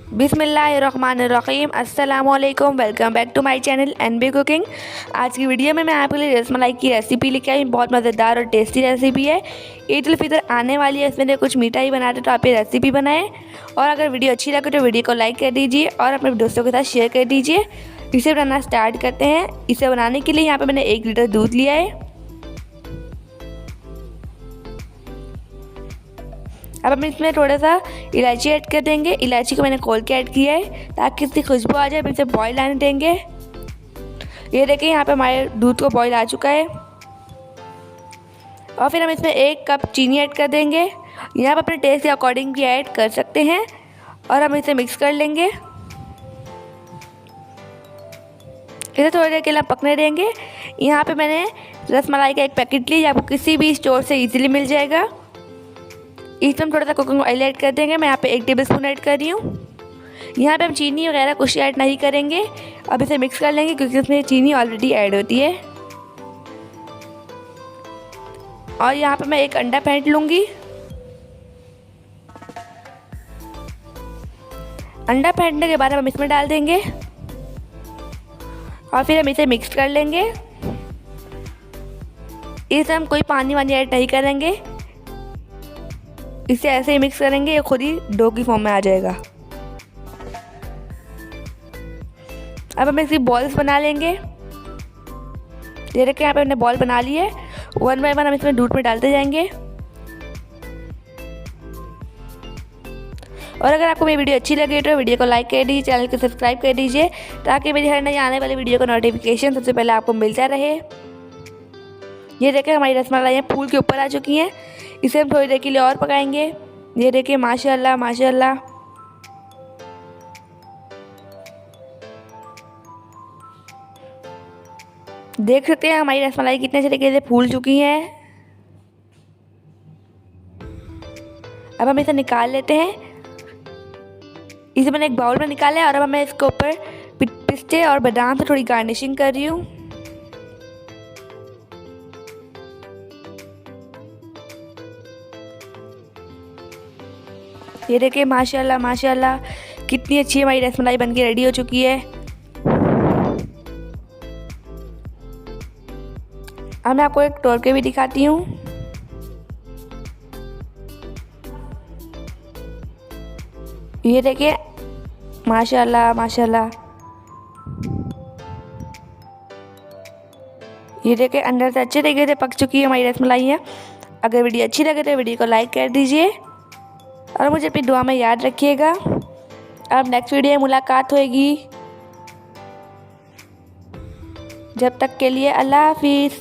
बिस्मिल्लाहिर्रहमानिर्रहीम अस्सलामुअलैकुम। Welcome back to my channel NB cooking. आज की वीडियो में मैं आपके लिए रसमलाई की रेसिपी लेके आई। बहुत मज़ेदार और टेस्टी रेसिपी है। ईद उल फितर आने वाली है, इसमें कुछ मीठा ही बनाते तो आप ये रेसिपी बनाएं। और अगर वीडियो अच्छी लगे तो वीडियो को लाइक कर दीजिए और अपने दोस्तों के साथ शेयर कर दीजिए। इसे बनाना स्टार्ट करते हैं। इसे बनाने के लिए यहाँ पर मैंने 1 लीटर दूध लिया है। अब हम इसमें थोड़ा सा इलायची ऐड कर देंगे। इलायची को मैंने खोल के ऐड किया है ताकि इसकी खुशबू आ जाए। फिर इसे बॉईल आने देंगे। ये देखिए यहाँ पे हमारे दूध को बॉईल आ चुका है। और फिर हम इसमें 1 कप चीनी ऐड कर देंगे। यहाँ पर अपने टेस्ट के अकॉर्डिंग भी ऐड कर सकते हैं। और हम इसे मिक्स कर लेंगे। इसे थोड़ी देर के लिए पकने देंगे। यहाँ पे मैंने रसमलाई का 1 पैकेट लिया, आपको किसी भी स्टोर से इजीली मिल जाएगा। इसमें हम थोड़ा सा कुकिंग ऑयल ऐड कर देंगे। मैं यहाँ पे 1 टेबलस्पून ऐड कर रही हूँ। यहाँ पे हम चीनी वगैरह कुछ ऐड नहीं करेंगे। अब इसे मिक्स कर लेंगे क्योंकि इसमें चीनी ऑलरेडी ऐड होती है। और यहाँ पे मैं 1 अंडा फेंट लूँगी। अंडा फेंटने के बाद हम इसमें डाल देंगे और फिर हम इसे मिक्स कर लेंगे। इसे हम कोई पानी वानी ऐड नहीं करेंगे। इसे ऐसे ही मिक्स करेंगे, ये खुद ही डो की फॉर्म में आ जाएगा। अब हम इसकी बॉल्स बना लेंगे। ये देखिए यहाँ पे हमने बॉल बना ली है। 1 बाय 1 हम इसमें दूध में डालते जाएंगे। और अगर आपको मेरी वीडियो अच्छी लगे तो वीडियो को लाइक कर दीजिए, चैनल को सब्सक्राइब कर दीजिए ताकि मेरी हर नई आने वाली वीडियो का नोटिफिकेशन सबसे पहले आपको मिलता रहे। ये देखिए हमारी रसमलाई फूल के ऊपर आ चुकी हैं। इसे हम थोड़ी देर के लिए और पकाएंगे। ये देखिए माशाल्लाह माशाल्लाह। देख सकते हैं हमारी रसमलाई कितने तरीके से फूल चुकी है। अब हम इसे निकाल लेते हैं। इसे मैंने एक बाउल में निकाला है और अब मैं इसके ऊपर पिस्ते और बादाम से थोड़ी गार्निशिंग कर रही हूँ। ये देखिए माशाल्लाह माशाल्लाह कितनी अच्छी हमारी रसमलाई बनके रेडी हो चुकी है। अब मैं आपको एक तोड़ के भी दिखाती हूँ। ये देखिए माशाल्लाह माशाल्लाह। ये देखिए अंदर से अच्छे तरीके से पक चुकी है हमारी रसमलाई है। अगर वीडियो अच्छी लगे तो वीडियो को लाइक कर दीजिए और मुझे अपनी दुआ में याद रखिएगा। अब नेक्स्ट वीडियो में मुलाकात होएगी। जब तक के लिए अल्लाह हाफिज़।